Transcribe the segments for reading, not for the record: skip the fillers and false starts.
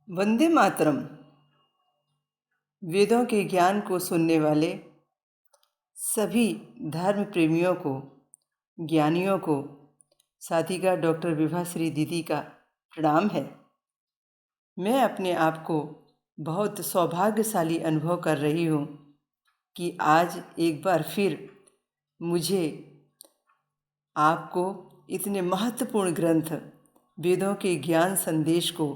वंदे मातरम। वेदों के ज्ञान को सुनने वाले सभी धर्म प्रेमियों को, ज्ञानियों को साधिका डॉक्टर विभाश्री दीदी का प्रणाम है। मैं अपने आप को बहुत सौभाग्यशाली अनुभव कर रही हूँ कि आज एक बार फिर मुझे आपको इतने महत्वपूर्ण ग्रंथ वेदों के ज्ञान संदेश को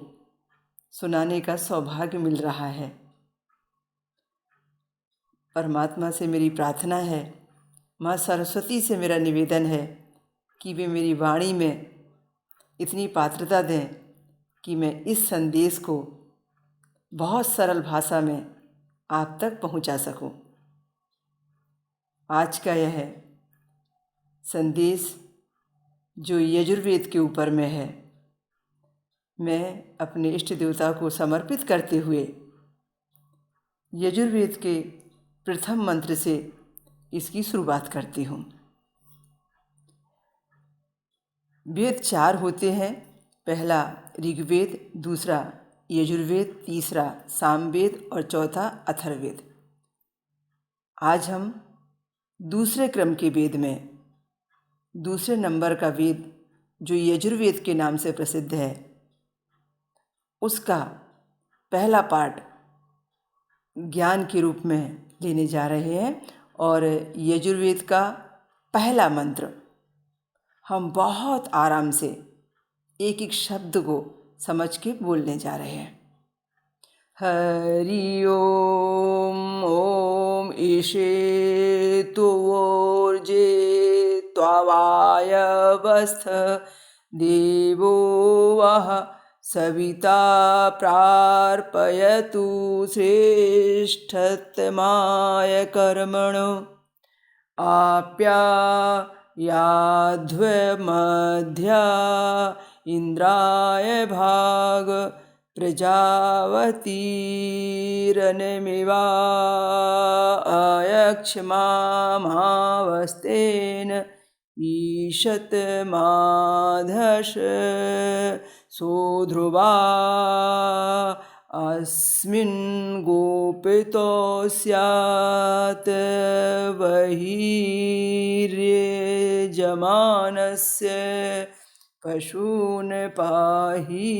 सुनाने का सौभाग्य मिल रहा है। परमात्मा से मेरी प्रार्थना है, माँ सरस्वती से मेरा निवेदन है कि वे मेरी वाणी में इतनी पात्रता दें कि मैं इस संदेश को बहुत सरल भाषा में आप तक पहुंचा सकूं। आज का यह संदेश जो यजुर्वेद के ऊपर में है, मैं अपने इष्ट देवता को समर्पित करते हुए यजुर्वेद के प्रथम मंत्र से इसकी शुरुआत करती हूँ। वेद 4 होते हैं। पहला ऋग्वेद, दूसरा यजुर्वेद, तीसरा सामवेद और चौथा अथर्ववेद। आज हम दूसरे क्रम के वेद में दूसरे नंबर का वेद जो यजुर्वेद के नाम से प्रसिद्ध है, उसका पहला पाठ ज्ञान के रूप में लेने जा रहे हैं। और यजुर्वेद का पहला मंत्र हम बहुत आराम से एक एक शब्द को समझ के बोलने जा रहे हैं। हरि ओम ओम ईशे तुवोर्जे त्वावायवस्थ देवो वः सविता प्रार्पयतु श्रेष्ठतमाय कर्मणो आप्यायाध्वमध्या इंद्राय भाग प्रजावतीरनमिवा अयक्ष्मामावस्तेन ईशत माधश सोध्रुवा अस्मिन् गोपितो स्यात् बहिर्यजमानस्य पशून् पाहि।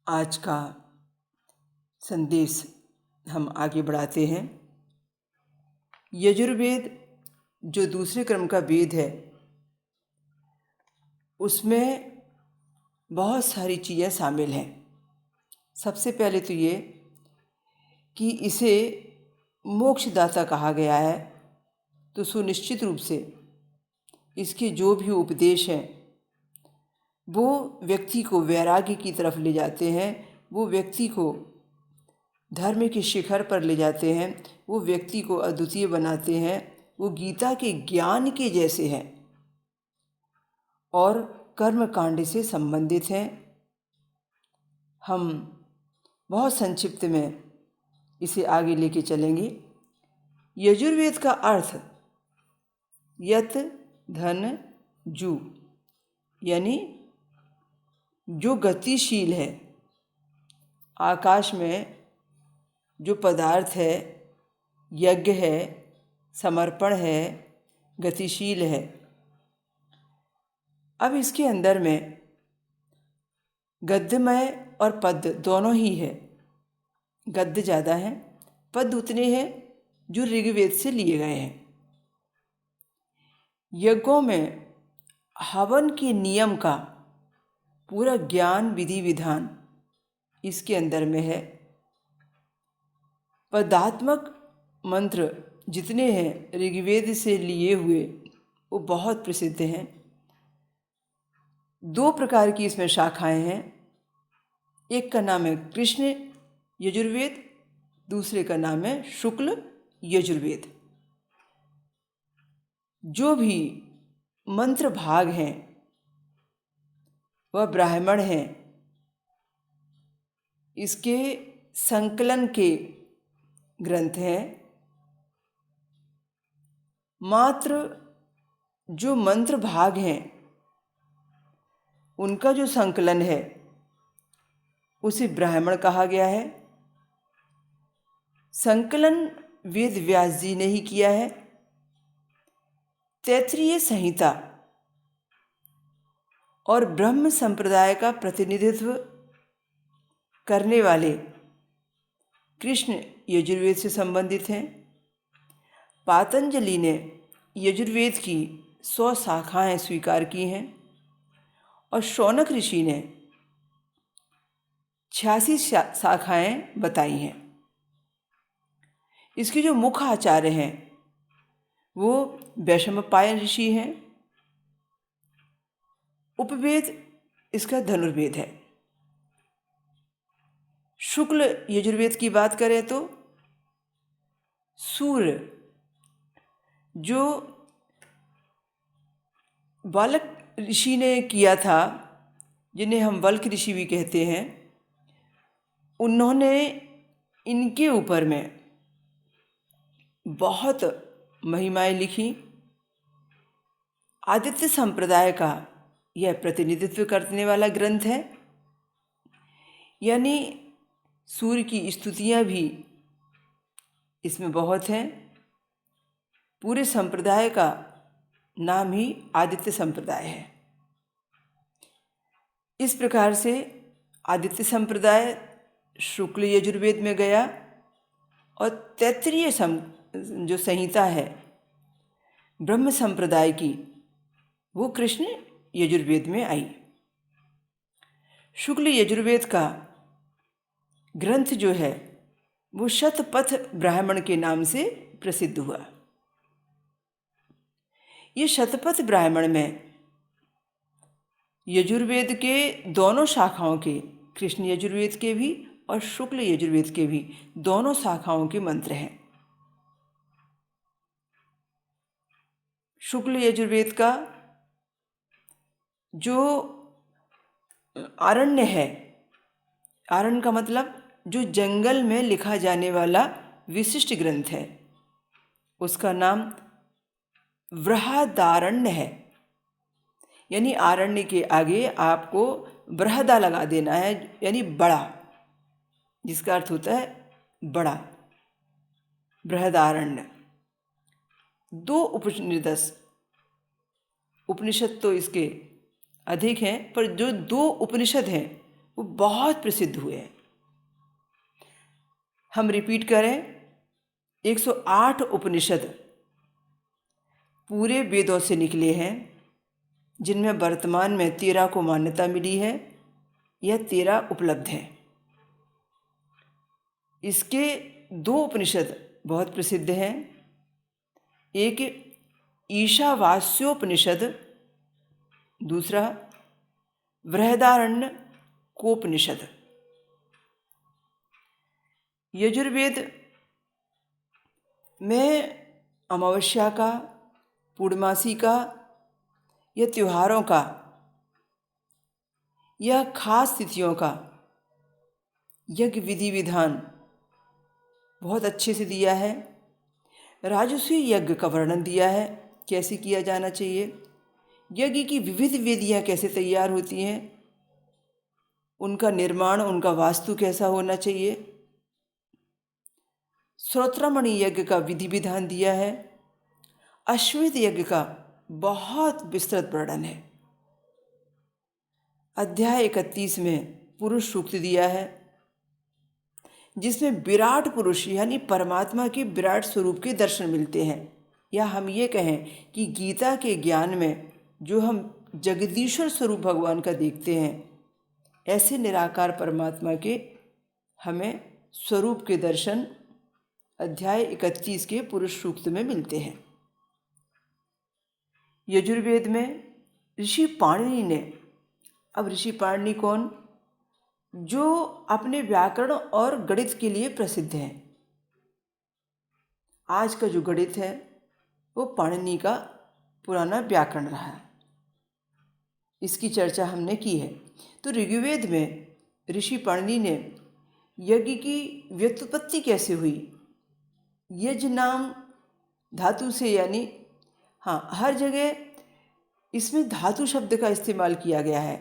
आज का संदेश हम आगे बढ़ाते हैं। यजुर्वेद जो दूसरे क्रम का वेद है, उसमें बहुत सारी चीज़ें शामिल हैं। सबसे पहले तो ये कि इसे मोक्षदाता कहा गया है, तो सुनिश्चित रूप से इसके जो भी उपदेश हैं वो व्यक्ति को वैराग्य की तरफ ले जाते हैं, वो व्यक्ति को धर्म के शिखर पर ले जाते हैं, वो व्यक्ति को अद्वितीय बनाते हैं, वो गीता के ज्ञान के जैसे हैं और कर्म कांड से संबंधित हैं। हम बहुत संक्षिप्त में इसे आगे लेके चलेंगे। यजुर्वेद का अर्थ यत धन जू, यानी जो गतिशील है। आकाश में जो पदार्थ है, यज्ञ है, समर्पण है, गतिशील है। अब इसके अंदर में गद्यमय और पद्य दोनों ही है। गद्य ज़्यादा है, पद उतने हैं जो ऋग्वेद से लिए गए हैं। यज्ञों में हवन के नियम का पूरा ज्ञान, विधि विधान इसके अंदर में है। पदात्मक मंत्र जितने हैं ऋग्वेद से लिए हुए, वो बहुत प्रसिद्ध हैं। 2 प्रकार की इसमें शाखाएं हैं। एक का नाम है कृष्ण यजुर्वेद, दूसरे का नाम है शुक्ल यजुर्वेद। जो भी मंत्र भाग हैं वह ब्राह्मण हैं। इसके संकलन के ग्रंथ हैं। मात्र जो मंत्र भाग हैं उनका जो संकलन है उसे ब्राह्मण कहा गया है। संकलन वेद व्यास जी ने ही किया है। तैत्तिरीय संहिता और ब्रह्म संप्रदाय का प्रतिनिधित्व करने वाले कृष्ण यजुर्वेद से संबंधित हैं। पातंजलि ने यजुर्वेद की 100 शाखाएं स्वीकार की हैं और शौनक ऋषि ने 86 शाखाएं बताई हैं। इसके जो मुख्य आचार्य हैं वो वैशंपायन ऋषि हैं। उपवेद इसका धनुर्वेद है। शुक्ल यजुर्वेद की बात करें तो सूर्य जो बालक ऋषि ने किया था, जिन्हें हम वल्क ऋषि भी कहते हैं, उन्होंने इनके ऊपर में बहुत महिमाएं लिखी। आदित्य संप्रदाय का यह प्रतिनिधित्व करने वाला ग्रंथ है, यानी सूर्य की स्तुतियाँ भी इसमें बहुत हैं। पूरे संप्रदाय का नाम ही आदित्य संप्रदाय है। इस प्रकार से आदित्य संप्रदाय शुक्ल यजुर्वेद में गया और तैत्तिरीय जो संहिता है ब्रह्म संप्रदाय की, वो कृष्ण यजुर्वेद में आई। शुक्ल यजुर्वेद का ग्रंथ जो है वो शतपथ ब्राह्मण के नाम से प्रसिद्ध हुआ। ये शतपथ ब्राह्मण में यजुर्वेद के दोनों शाखाओं के, कृष्ण यजुर्वेद के भी और शुक्ल यजुर्वेद के भी दोनों शाखाओं के मंत्र हैं। शुक्ल यजुर्वेद का जो आरण्य है, आरण्य का मतलब जो जंगल में लिखा जाने वाला विशिष्ट ग्रंथ है, उसका नाम बृहदारण्य है। यानी आरण्य के आगे आपको बृहदा लगा देना है, यानी बड़ा, जिसका अर्थ होता है बड़ा। बृहदारण्य। 2 उपनिषद तो इसके अधिक हैं, पर जो 2 उपनिषद हैं वो बहुत प्रसिद्ध हुए हैं। हम रिपीट करें, 108 उपनिषद पूरे वेदों से निकले हैं, जिनमें वर्तमान में 13 को मान्यता मिली है। यह 13 उपलब्ध हैं। इसके 2 उपनिषद बहुत प्रसिद्ध हैं। एक ईशावास्योपनिषद, दूसरा बृहदारण्य कोपनिषद। यजुर्वेद में अमावस्या का, पूर्णमासी का या त्योहारों का या खास तिथियों का यज्ञ विधि विधान बहुत अच्छे से दिया है। राजसूय यज्ञ का वर्णन दिया है, कैसे किया जाना चाहिए। यज्ञ की विविध विधियाँ कैसे तैयार होती हैं, उनका निर्माण, उनका वास्तु कैसा होना चाहिए। श्रोत्रमणि यज्ञ का विधि विधान दिया है। अश्वमेध यज्ञ का बहुत विस्तृत वर्णन है। अध्याय 31 में पुरुष सूक्त दिया है, जिसमें विराट पुरुष यानी परमात्मा के विराट स्वरूप के दर्शन मिलते हैं। या हम ये कहें कि गीता के ज्ञान में जो हम जगदीश्वर स्वरूप भगवान का देखते हैं, ऐसे निराकार परमात्मा के हमें स्वरूप के दर्शन अध्याय 31 के पुरुष सूक्त में मिलते हैं। यजुर्वेद में ऋषि पाणिनि ने, अब ऋषि पाणिनि कौन? जो अपने व्याकरण और गणित के लिए प्रसिद्ध हैं। आज का जो गणित है वो पाणिनि का पुराना व्याकरण रहा है। इसकी चर्चा हमने की है। तो ऋग्वेद में ऋषि पाणिनि ने यज्ञ की व्युत्पत्ति कैसे हुई, यज्ञ नाम धातु से, यानी हर जगह इसमें धातु शब्द का इस्तेमाल किया गया है।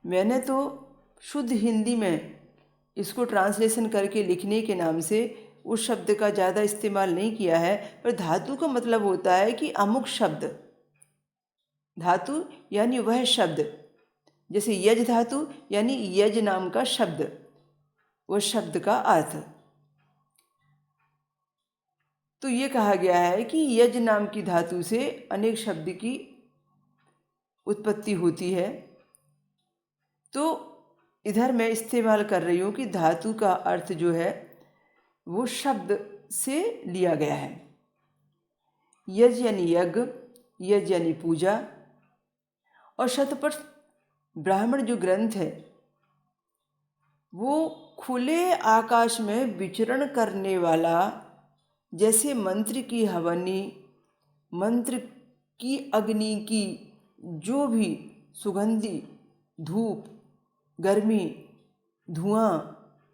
मैंने तो शुद्ध हिंदी में इसको ट्रांसलेशन करके लिखने के नाम से उस शब्द का ज़्यादा इस्तेमाल नहीं किया है, पर धातु का मतलब होता है कि अमुक शब्द। धातु यानी वह शब्द, जैसे यज धातु यानी यज नाम का शब्द, वह शब्द का अर्थ। तो ये कहा गया है कि यज नाम की धातु से अनेक शब्द की उत्पत्ति होती है। तो इधर मैं इस्तेमाल कर रही हूँ कि धातु का अर्थ जो है वो शब्द से लिया गया है। यज यानी यज्ञ, यज यानी पूजा, और शतपथ ब्राह्मण जो ग्रंथ है वो खुले आकाश में विचरण करने वाला, जैसे मंत्र की हवनी, मंत्र की अग्नि की जो भी सुगंधी धूप, गर्मी, धुआं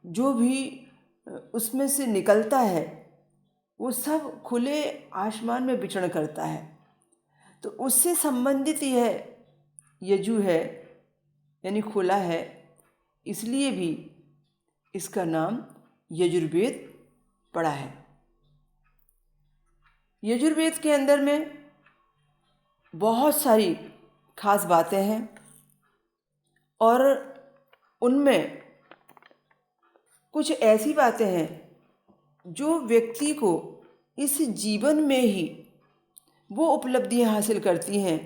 जो भी उसमें से निकलता है वो सब खुले आसमान में विचरण करता है। तो उससे संबंधित यह यजु है यानी खुला है, इसलिए भी इसका नाम यजुर्वेद पड़ा है। यजुर्वेद के अंदर में बहुत सारी खास बातें हैं और उनमें कुछ ऐसी बातें हैं जो व्यक्ति को इस जीवन में ही वो उपलब्धियां हासिल करती हैं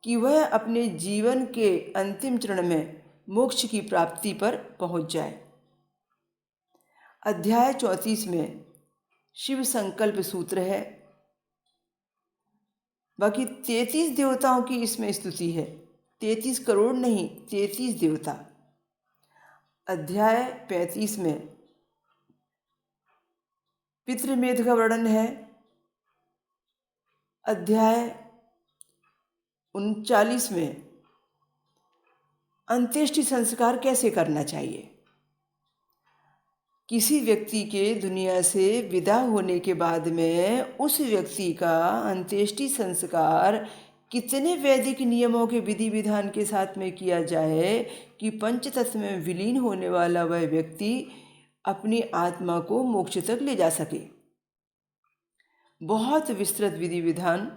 कि वह अपने जीवन के अंतिम चरण में मोक्ष की प्राप्ति पर पहुंच जाए। अध्याय 34 में शिव संकल्प सूत्र है। बाकी 33 देवताओं की इसमें स्तुति है, 33 करोड़ नहीं, 33 देवता। अध्याय 35 में पितृमेध का वर्णन है। अध्याय 39 में अंत्येष्टि संस्कार कैसे करना चाहिए। किसी व्यक्ति के दुनिया से विदा होने के बाद में उस व्यक्ति का अंत्येष्टि संस्कार कितने वैदिक नियमों के विधि विधान के साथ में किया जाए कि पंचतत्व में विलीन होने वाला वह व्यक्ति अपनी आत्मा को मोक्ष तक ले जा सके। बहुत विस्तृत विधि विधान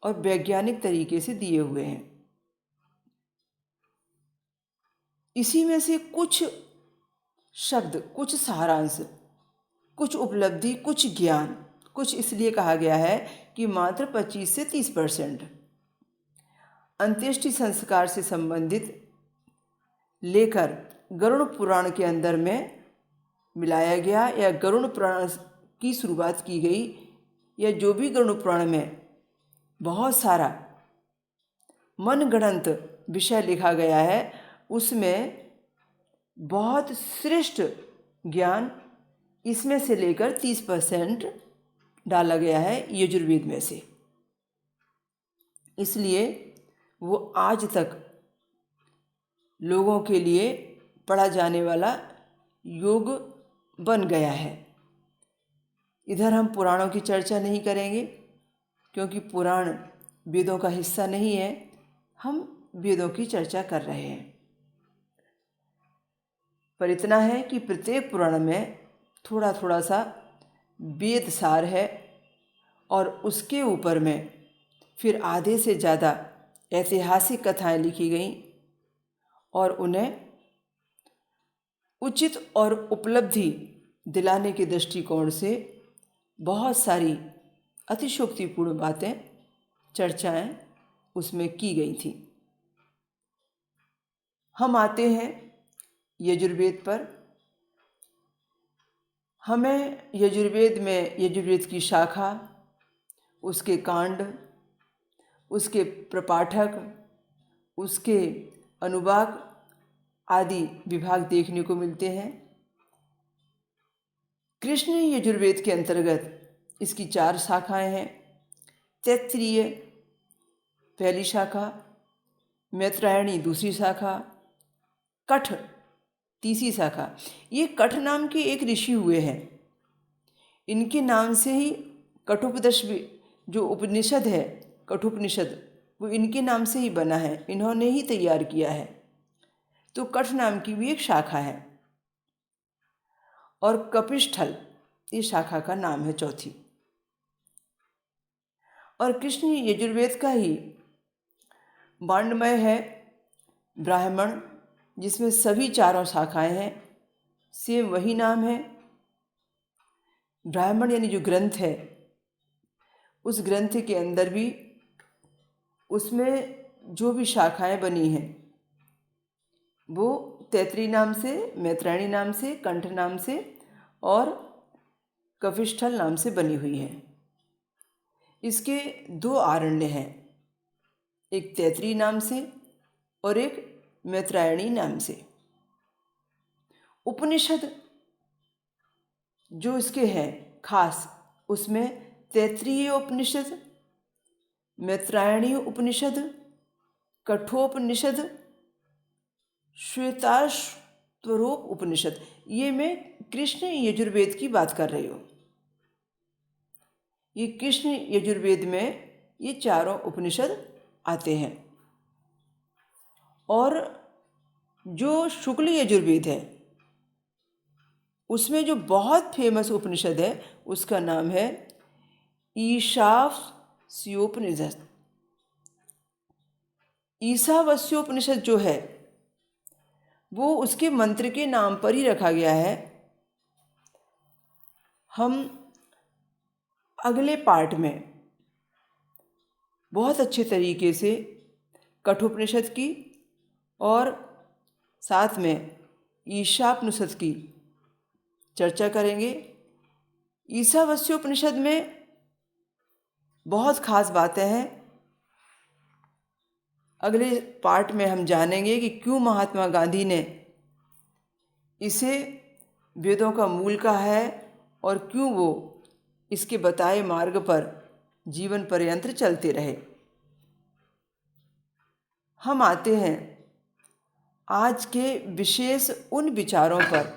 और वैज्ञानिक तरीके से दिए हुए हैं। इसी में से कुछ शब्द, कुछ सारांश, कुछ उपलब्धि, कुछ ज्ञान, कुछ इसलिए कहा गया है कि मात्र 25 से 30% अंत्येष्टि संस्कार से संबंधित लेकर गरुड़ पुराण के अंदर में मिलाया गया, या गरुड़ पुराण की शुरुआत की गई, या जो भी गरुड़ पुराण में बहुत सारा मनगढ़ंत विषय लिखा गया है उसमें बहुत श्रेष्ठ ज्ञान इसमें से लेकर 30% डाला गया है यजुर्वेद में से। इसलिए वो आज तक लोगों के लिए पढ़ा जाने वाला योग बन गया है। इधर हम पुराणों की चर्चा नहीं करेंगे क्योंकि पुराण वेदों का हिस्सा नहीं है, हम वेदों की चर्चा कर रहे हैं। पर इतना है कि प्रत्येक पुराण में थोड़ा थोड़ा सा वेद सार है और उसके ऊपर में फिर आधे से ज़्यादा ऐतिहासिक कथाएं लिखी गईं और उन्हें उचित और उपलब्धि दिलाने के दृष्टिकोण से बहुत सारी अतिशयोक्तिपूर्ण बातें, चर्चाएं उसमें की गई थी। हम आते हैं यजुर्वेद पर। हमें यजुर्वेद में यजुर्वेद की शाखा, उसके कांड, उसके प्रपाठक, उसके अनुवाक आदि विभाग देखने को मिलते हैं। कृष्ण यजुर्वेद के अंतर्गत इसकी 4 शाखाएं हैं। तैत्तिरीय पहली शाखा, मैत्रायणी दूसरी शाखा, कठ तीसरी शाखा। ये कठ नाम के एक ऋषि हुए हैं, इनके नाम से ही कठोपनिषद भी, जो उपनिषद है कठोपनिषद, वो इनके नाम से ही बना है, इन्होंने ही तैयार किया है। तो कठ नाम की भी एक शाखा है, और कपिस्थल ये शाखा का नाम है चौथी। और कृष्ण यजुर्वेद का ही वाण्डमय है ब्राह्मण, जिसमें सभी चारों शाखाएं हैं, सेम वही नाम है। ब्राह्मण यानी जो ग्रंथ है, उस ग्रंथ के अंदर भी उसमें जो भी शाखाएं बनी हैं वो तैतृ नाम से, मैत्रायणी नाम से, कंठ नाम से और कपिस्थल नाम से बनी हुई है। इसके दो आरण्य हैं, एक तैतृ नाम से और एक मैत्रायणी नाम से। उपनिषद जो इसके हैं खास, उसमें तैतृय उपनिषद, मैत्रायणी उपनिषद, कठोपनिषद, श्वेताश्वरोप उपनिषद, ये मैं कृष्ण यजुर्वेद की बात कर रही हूँ। ये कृष्ण यजुर्वेद में ये चारों उपनिषद आते हैं। और जो शुक्ल यजुर्वेद है उसमें जो बहुत फेमस उपनिषद है उसका नाम है ईशावास्योपनिषद। ईशावास्योपनिषद जो है वो उसके मंत्र के नाम पर ही रखा गया है। हम अगले पार्ट में बहुत अच्छे तरीके से कठोपनिषद की और साथ में ईशावास्योपनिषद की चर्चा करेंगे। ईशावास्योपनिषद में बहुत खास बातें हैं। अगले पार्ट में हम जानेंगे कि क्यों महात्मा गांधी ने इसे वेदों का मूल कहा है और क्यों वो इसके बताए मार्ग पर जीवन पर्यंत चलते रहे। हम आते हैं आज के विशेष उन विचारों पर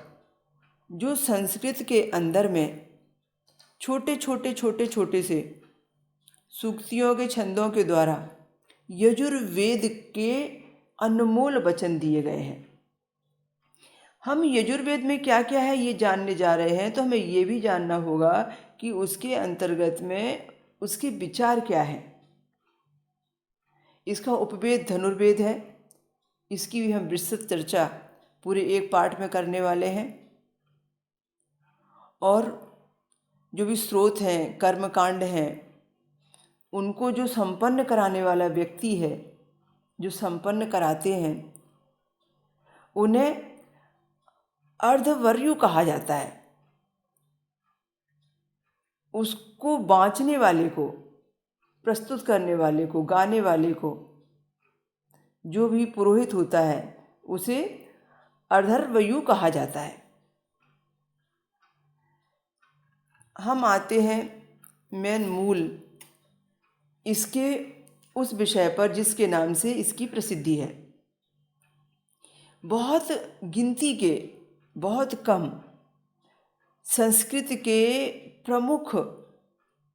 जो संस्कृत के अंदर में छोटे छोटे से सूक्तियों के छंदों के द्वारा यजुर्वेद के अनमोल वचन दिए गए हैं। हम यजुर्वेद में क्या क्या है ये जानने जा रहे हैं, तो हमें ये भी जानना होगा कि उसके अंतर्गत में उसके विचार क्या हैं। इसका उपवेद धनुर्वेद है, इसकी भी हम विस्तृत चर्चा पूरे एक पार्ट में करने वाले हैं। और जो भी स्रोत हैं, कर्मकांड हैं, उनको जो संपन्न कराने वाला व्यक्ति है, जो संपन्न कराते हैं, उन्हें अर्धवर्यु कहा जाता है। उसको बाँचने वाले को, प्रस्तुत करने वाले को, गाने वाले को, जो भी पुरोहित होता है उसे अर्धवर्यु कहा जाता है। हम आते हैं मेन मूल इसके उस विषय पर जिसके नाम से इसकी प्रसिद्धि है। बहुत गिनती के, बहुत कम संस्कृत के प्रमुख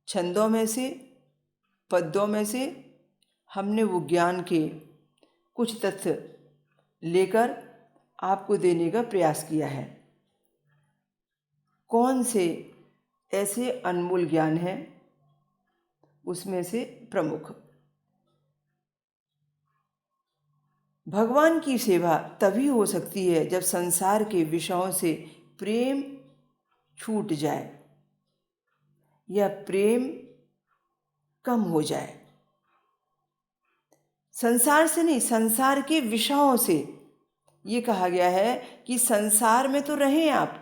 छंदों में से, पद्यों में से हमने वो ज्ञान के कुछ तथ्य लेकर आपको देने का प्रयास किया है। कौन से ऐसे अनमोल ज्ञान हैं, उसमें से प्रमुख भगवान की सेवा तभी हो सकती है जब संसार के विषयों से प्रेम छूट जाए या प्रेम कम हो जाए। संसार से नहीं, संसार के विषयों से। ये कहा गया है कि संसार में तो रहें आप,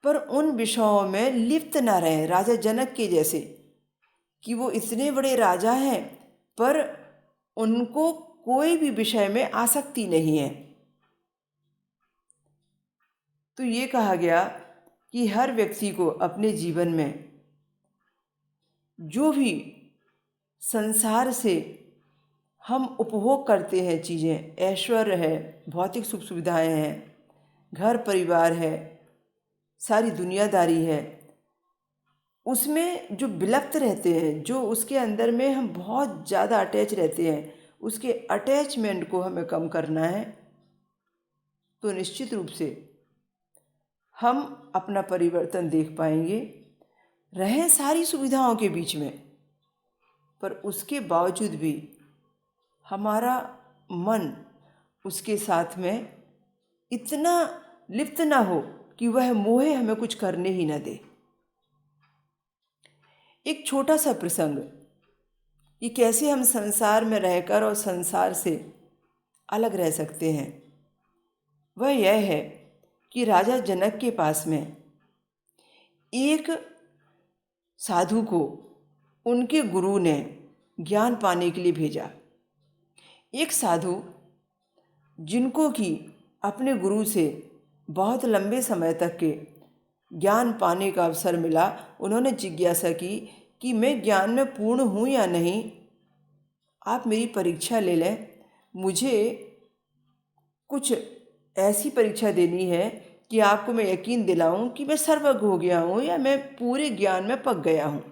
पर उन विषयों में लिप्त ना रहें। राजा जनक के जैसे कि वो इतने बड़े राजा हैं पर उनको कोई भी विषय में आसक्ति नहीं है। तो ये कहा गया कि हर व्यक्ति को अपने जीवन में जो भी संसार से हम उपभोग करते हैं चीज़ें, ऐश्वर्य है, भौतिक सुख सुविधाएं हैं, घर परिवार है, सारी दुनियादारी है, उसमें जो विलप्त रहते हैं, जो उसके अंदर में हम बहुत ज़्यादा अटैच रहते हैं, उसके अटैचमेंट को हमें कम करना है। तो निश्चित रूप से हम अपना परिवर्तन देख पाएंगे। रहें सारी सुविधाओं के बीच में, पर उसके बावजूद भी हमारा मन उसके साथ में इतना लिप्त ना हो कि वह मोहे हमें कुछ करने ही न दे। एक छोटा सा प्रसंग, ये कैसे हम संसार में रहकर और संसार से अलग रह सकते हैं, वह यह है कि राजा जनक के पास में एक साधु को उनके गुरु ने ज्ञान पाने के लिए भेजा। एक साधु जिनको कि अपने गुरु से बहुत लंबे समय तक के ज्ञान पाने का अवसर मिला, उन्होंने जिज्ञासा की कि मैं ज्ञान में पूर्ण हूँ या नहीं, आप मेरी परीक्षा ले लें। मुझे कुछ ऐसी परीक्षा देनी है कि आपको मैं यकीन दिलाऊं कि मैं सर्वज्ञ हो गया हूँ या मैं पूरे ज्ञान में पक गया हूँ।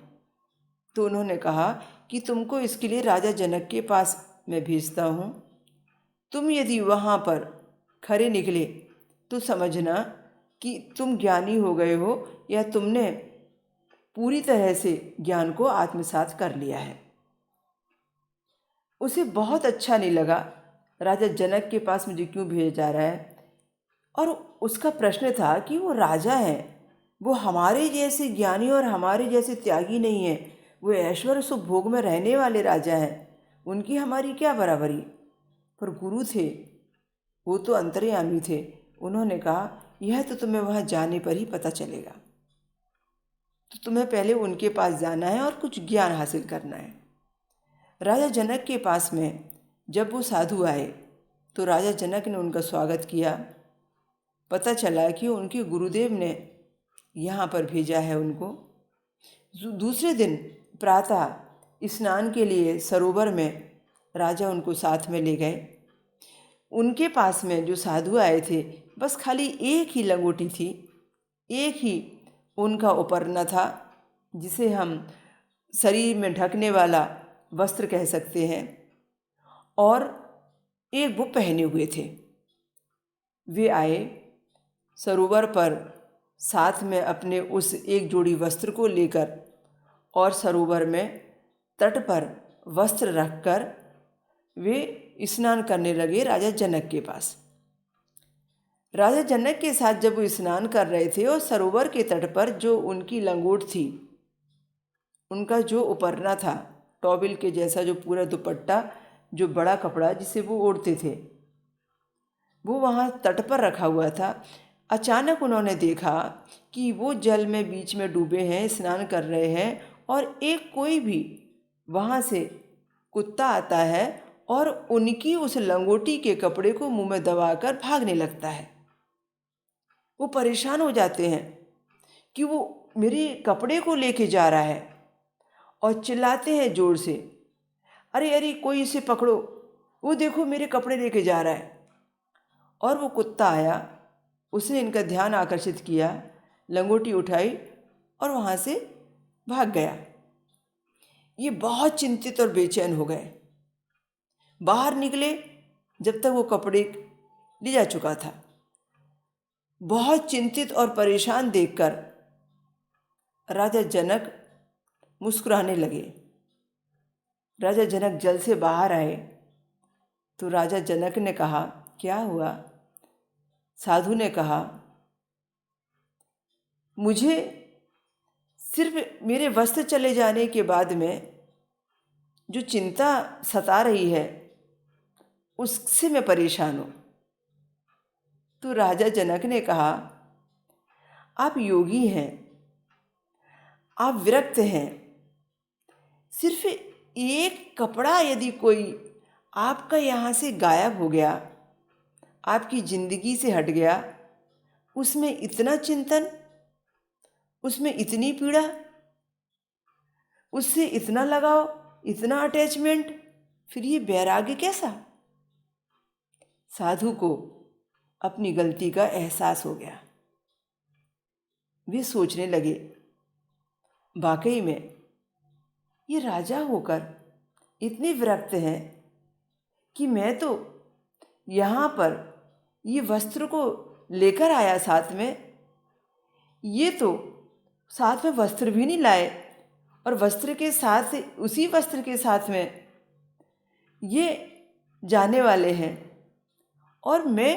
तो उन्होंने कहा कि तुमको इसके लिए राजा जनक के पास मैं भेजता हूँ। तुम यदि वहाँ पर खरे निकले तो समझना कि तुम ज्ञानी हो गए हो या तुमने पूरी तरह से ज्ञान को आत्मसात कर लिया है। उसे बहुत अच्छा नहीं लगा, राजा जनक के पास मुझे क्यों भेजा जा रहा है। और उसका प्रश्न था कि वो राजा हैं, वो हमारे जैसे ज्ञानी और हमारे जैसे त्यागी नहीं है, वो ऐश्वर्य सुख भोग में रहने वाले राजा हैं, उनकी हमारी क्या बराबरी। पर गुरु थे, वो तो अंतर्यामी थे, उन्होंने कहा यह तो तुम्हें वहाँ जाने पर ही पता चलेगा, तो तुम्हें पहले उनके पास जाना है और कुछ ज्ञान हासिल करना है। राजा जनक के पास में जब वो साधु आए तो राजा जनक ने उनका स्वागत किया। पता चला कि उनके गुरुदेव ने यहाँ पर भेजा है उनको। दूसरे दिन प्रातः स्नान के लिए सरोवर में राजा उनको साथ में ले गए। उनके पास में जो साधु आए थे, बस खाली एक ही लंगोटी थी, एक ही उनका उपरना था, जिसे हम शरीर में ढकने वाला वस्त्र कह सकते हैं, और एक वो पहने हुए थे। वे आए सरोवर पर साथ में अपने उस एक जोड़ी वस्त्र को लेकर, और सरोवर में तट पर वस्त्र रखकर वे स्नान करने लगे राजा जनक के पास। राजा जनक के साथ जब वो स्नान कर रहे थे और सरोवर के तट पर जो उनकी लंगोट थी, उनका जो उपरना था, टॉवेल के जैसा जो पूरा दुपट्टा, जो बड़ा कपड़ा जिसे वो ओढ़ते थे, वो वहाँ तट पर रखा हुआ था। अचानक उन्होंने देखा कि वो जल में बीच में डूबे हैं, स्नान कर रहे हैं, और एक कोई भी वहाँ से कुत्ता आता है और उनकी उस लंगोटी के कपड़े को मुंह में दबाकर भागने लगता है। वो परेशान हो जाते हैं कि वो मेरे कपड़े को लेके जा रहा है, और चिल्लाते हैं ज़ोर से, अरे अरे कोई इसे पकड़ो, वो देखो मेरे कपड़े लेके जा रहा है। और वो कुत्ता आया, उसने इनका ध्यान आकर्षित किया, लंगोटी उठाई और वहाँ से भाग गया। ये बहुत चिंतित और बेचैन हो गए। बाहर निकले जब तक वो कपड़े ले जा चुका था। बहुत चिंतित और परेशान देखकर राजा जनक मुस्कुराने लगे। राजा जनक जल से बाहर आए तो राजा जनक ने कहा, क्या हुआ? साधु ने कहा, मुझे सिर्फ मेरे वस्त्र चले जाने के बाद में जो चिंता सता रही है, उससे मैं परेशान हूँ। तो राजा जनक ने कहा, आप योगी हैं, आप विरक्त हैं, सिर्फ एक कपड़ा यदि कोई आपका यहाँ से गायब हो गया, आपकी जिंदगी से हट गया, उसमें इतना चिंतन, उसमें इतनी पीड़ा, उससे इतना लगाव, इतना अटैचमेंट, फिर ये वैराग्य कैसा? साधु को अपनी गलती का एहसास हो गया। वे सोचने लगे, वाकई में ये राजा होकर इतने विरक्त हैं कि मैं तो यहाँ पर ये वस्त्र को लेकर आया साथ में, ये तो साथ में वस्त्र भी नहीं लाए, और वस्त्र के साथ, उसी वस्त्र के साथ में ये जाने वाले हैं, और मैं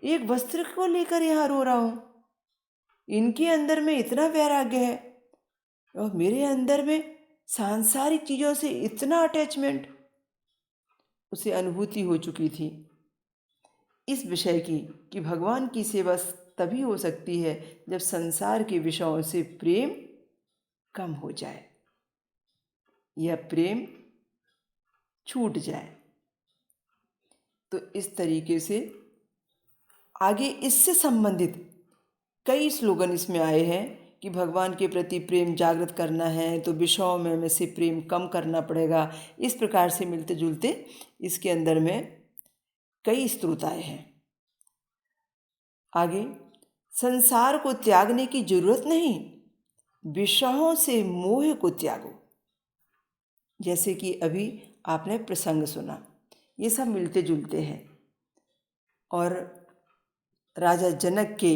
एक वस्त्र को लेकर यहाँ रो रहा हूँ। इनके अंदर में इतना वैराग्य है और मेरे अंदर में सांसारिक चीज़ों से इतना अटैचमेंट। उसे अनुभूति हो चुकी थी इस विषय की कि भगवान की सेवा तभी हो सकती है जब संसार के विषयों से प्रेम कम हो जाए या प्रेम छूट जाए। तो इस तरीके से आगे इससे संबंधित कई स्लोगन इसमें आए हैं कि भगवान के प्रति प्रेम जागृत करना है तो विषयों में से प्रेम कम करना पड़ेगा। इस प्रकार से मिलते जुलते इसके अंदर में कई स्रोत आए हैं। आगे, संसार को त्यागने की जरूरत नहीं, विषयों से मोह को त्यागो। जैसे कि अभी आपने प्रसंग सुना, ये सब मिलते जुलते हैं। और राजा जनक के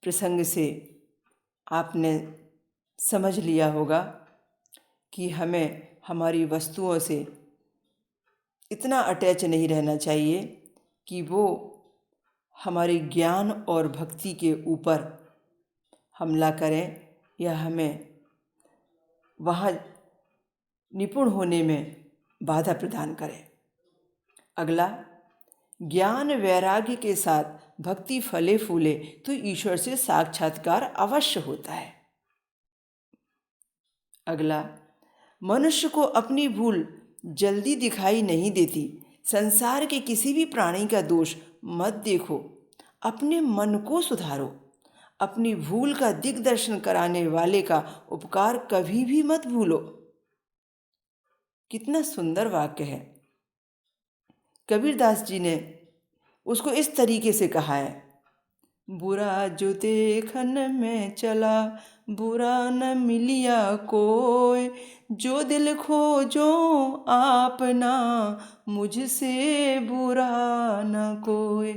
प्रसंग से आपने समझ लिया होगा कि हमें हमारी वस्तुओं से इतना अटैच नहीं रहना चाहिए कि वो हमारे ज्ञान और भक्ति के ऊपर हमला करें या हमें वहाँ निपुण होने में बाधा प्रदान करें। अगला, ज्ञान वैराग्य के साथ भक्ति फले फूले तो ईश्वर से साक्षात्कार अवश्य होता है। अगला, मनुष्य को अपनी भूल जल्दी दिखाई नहीं देती। संसार के किसी भी प्राणी का दोष मत देखो, अपने मन को सुधारो। अपनी भूल का दिग्दर्शन कराने वाले का उपकार कभी भी मत भूलो। कितना सुंदर वाक्य है। कबीरदास जी ने उसको इस तरीके से कहा है, बुरा जो देखन में चला बुरा न मिलिया कोय, जो दिल खोजो आपना मुझसे बुरा न कोय।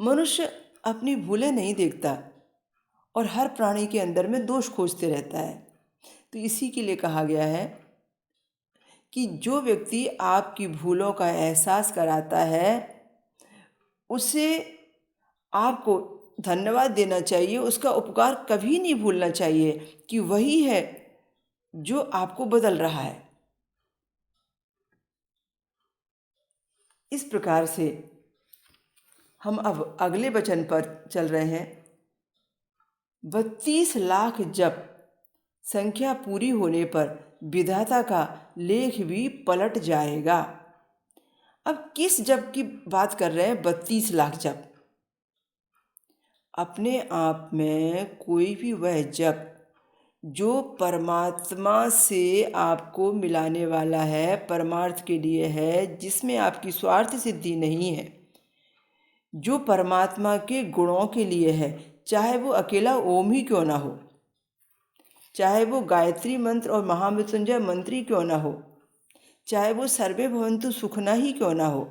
मनुष्य अपनी भूलें नहीं देखता और हर प्राणी के अंदर में दोष खोजते रहता है। तो इसी के लिए कहा गया है कि जो व्यक्ति आपकी भूलों का एहसास कराता है उसे आपको धन्यवाद देना चाहिए, उसका उपकार कभी नहीं भूलना चाहिए कि वही है जो आपको बदल रहा है। इस प्रकार से हम अब अगले वचन पर चल रहे हैं। 32 लाख जप संख्या पूरी होने पर विधाता का लेख भी पलट जाएगा। अब किस जप की बात कर रहे हैं? 32 लाख जप। अपने आप में कोई भी वह जप जो परमात्मा से आपको मिलाने वाला है, परमार्थ के लिए है, जिसमें आपकी स्वार्थ सिद्धि नहीं है, जो परमात्मा के गुणों के लिए है, चाहे वो अकेला ओम ही क्यों ना हो, चाहे वो गायत्री मंत्र और महामृत्युंजय मंत्र ही क्यों ना हो, चाहे वो सर्वे भवन्तु सुखना ही क्यों ना हो,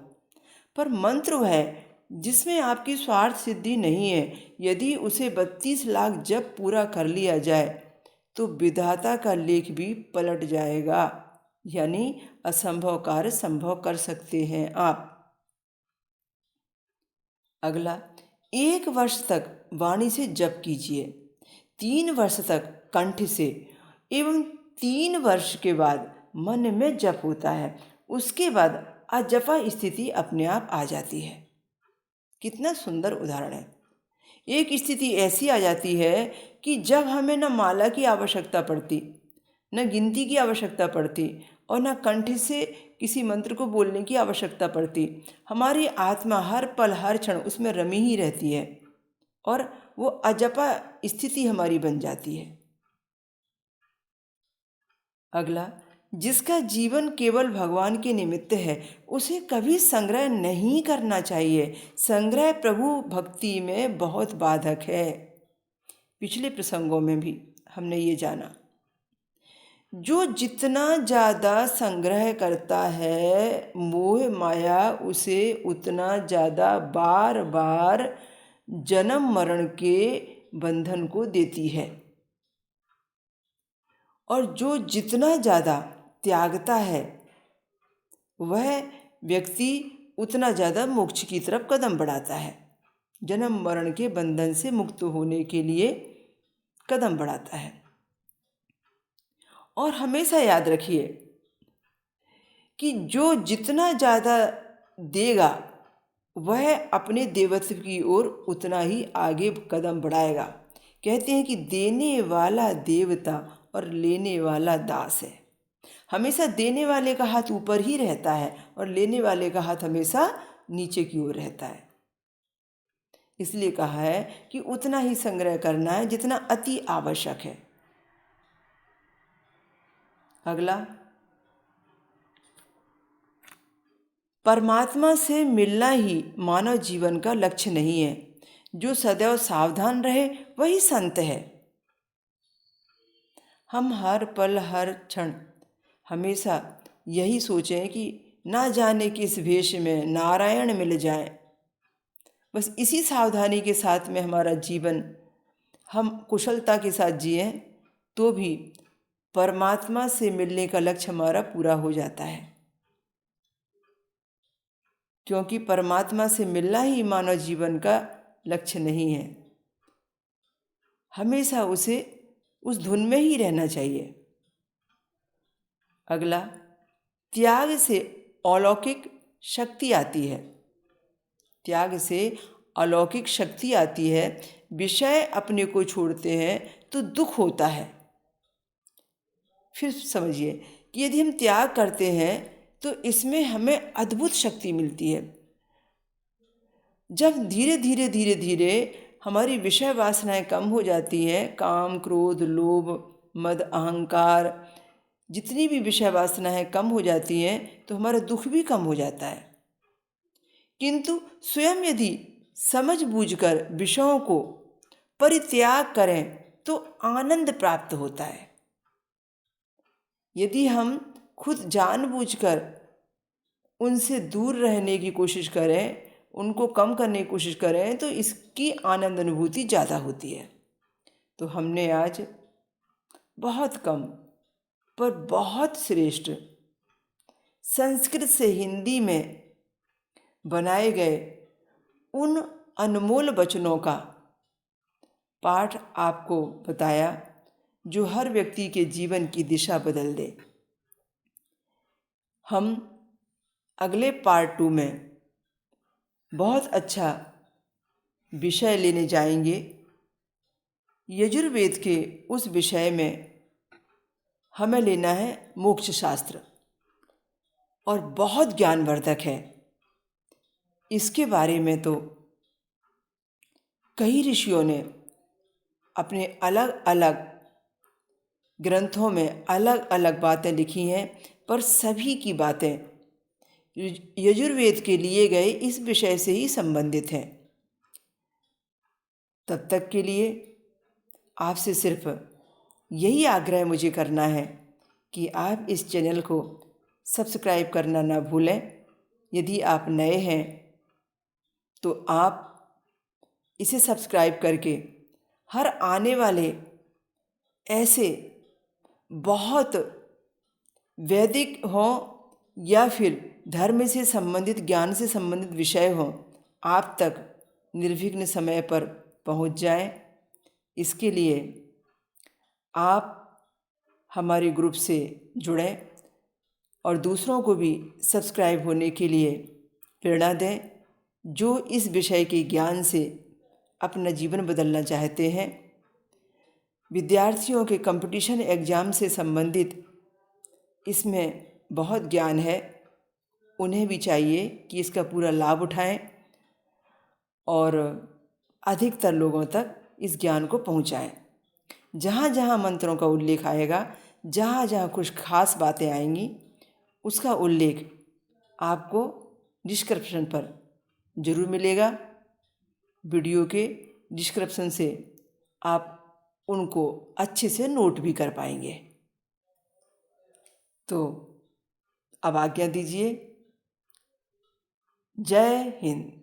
पर मंत्र वह है जिसमें आपकी स्वार्थ सिद्धि नहीं है। यदि उसे 32 लाख जप पूरा कर लिया जाए तो विधाता का लेख भी पलट जाएगा, यानी असंभव कार्य संभव कर सकते हैं आप। अगला, 1 वर्ष तक वाणी से जप कीजिए, 3 वर्ष तक कंठ से, एवं 3 वर्ष के बाद मन में जप होता है। उसके बाद अजपा स्थिति अपने आप आ जाती है। कितना सुंदर उदाहरण है। एक स्थिति ऐसी आ जाती है कि जब हमें न माला की आवश्यकता पड़ती, न गिनती की आवश्यकता पड़ती और न कंठ से किसी मंत्र को बोलने की आवश्यकता पड़ती। हमारी आत्मा हर पल हर क्षण उसमें रमी ही रहती है और वो अजपा स्थिति हमारी बन जाती है। अगला, जिसका जीवन केवल भगवान के निमित्त है उसे कभी संग्रह नहीं करना चाहिए। संग्रह प्रभु भक्ति में बहुत बाधक है। पिछले प्रसंगों में भी हमने ये जाना। जो जितना ज़्यादा संग्रह करता है मोह माया उसे उतना ज़्यादा बार बार जन्म मरण के बंधन को देती है, और जो जितना ज़्यादा त्यागता है वह व्यक्ति उतना ज़्यादा मोक्ष की तरफ कदम बढ़ाता है, जन्म मरण के बंधन से मुक्त होने के लिए कदम बढ़ाता है। और हमेशा याद रखिए कि जो जितना ज़्यादा देगा वह अपने देवत्व की ओर उतना ही आगे कदम बढ़ाएगा। कहते हैं कि देने वाला देवता और लेने वाला दास है। हमेशा देने वाले का हाथ ऊपर ही रहता है और लेने वाले का हाथ हमेशा नीचे की ओर रहता है। इसलिए कहा है कि उतना ही संग्रह करना है जितना अति आवश्यक है। अगला, परमात्मा से मिलना ही मानव जीवन का लक्ष्य नहीं है। जो सदैव सावधान रहे वही संत है। हम हर पल हर क्षण हमेशा यही सोचें कि ना जाने किस भेष में नारायण मिल जाए। बस इसी सावधानी के साथ में हमारा जीवन हम कुशलता के साथ जिएं तो भी परमात्मा से मिलने का लक्ष्य हमारा पूरा हो जाता है, क्योंकि परमात्मा से मिलना ही मानव जीवन का लक्ष्य नहीं है। हमेशा उसे उस धुन में ही रहना चाहिए। अगला, त्याग से अलौकिक शक्ति आती है। त्याग से अलौकिक शक्ति आती है। विषय अपने को छोड़ते हैं तो दुख होता है। फिर समझिए कि यदि हम त्याग करते हैं तो इसमें हमें अद्भुत शक्ति मिलती है। जब धीरे धीरे धीरे धीरे हमारी विषय वासनाएं कम हो जाती हैं, काम क्रोध लोभ मद अहंकार जितनी भी विषय वासनाएं कम हो जाती हैं तो हमारा दुख भी कम हो जाता है। किंतु स्वयं यदि समझ बूझकर विषयों को परित्याग करें तो आनंद प्राप्त होता है। यदि हम खुद जानबूझकर उनसे दूर रहने की कोशिश करें, उनको कम करने की कोशिश करें तो इसकी आनंद अनुभूति ज़्यादा होती है। तो हमने आज बहुत कम पर बहुत श्रेष्ठ संस्कृत से हिंदी में बनाए गए उन अनमोल वचनों का पाठ आपको बताया जो हर व्यक्ति के जीवन की दिशा बदल दे। हम अगले पार्ट 2 में बहुत अच्छा विषय लेने जाएंगे। यजुर्वेद के उस विषय में हमें लेना है मोक्ष शास्त्र, और बहुत ज्ञानवर्धक है। इसके बारे में तो कई ऋषियों ने अपने अलग अलग ग्रंथों में अलग अलग बातें लिखी हैं, पर सभी की बातें यजुर्वेद के लिए गए इस विषय से ही संबंधित हैं। तब तक के लिए आपसे सिर्फ यही आग्रह मुझे करना है कि आप इस चैनल को सब्सक्राइब करना ना भूलें। यदि आप नए हैं तो आप इसे सब्सक्राइब करके हर आने वाले ऐसे बहुत वैदिक हों या फिर धर्म से संबंधित ज्ञान से संबंधित विषय हों आप तक निर्विघ्न समय पर पहुंच जाएं। इसके लिए आप हमारे ग्रुप से जुड़ें और दूसरों को भी सब्सक्राइब होने के लिए प्रेरणा दें, जो इस विषय के ज्ञान से अपना जीवन बदलना चाहते हैं। विद्यार्थियों के कंपटीशन एग्ज़ाम से संबंधित इसमें बहुत ज्ञान है, उन्हें भी चाहिए कि इसका पूरा लाभ उठाएं और अधिकतर लोगों तक इस ज्ञान को पहुंचाएं। जहाँ जहाँ मंत्रों का उल्लेख आएगा, जहाँ जहाँ कुछ खास बातें आएंगी, उसका उल्लेख आपको डिस्क्रिप्शन पर ज़रूर मिलेगा। वीडियो के डिस्क्रिप्शन से आप उनको अच्छे से नोट भी कर पाएंगे। तो अब आज्ञा दीजिए। जय हिंद।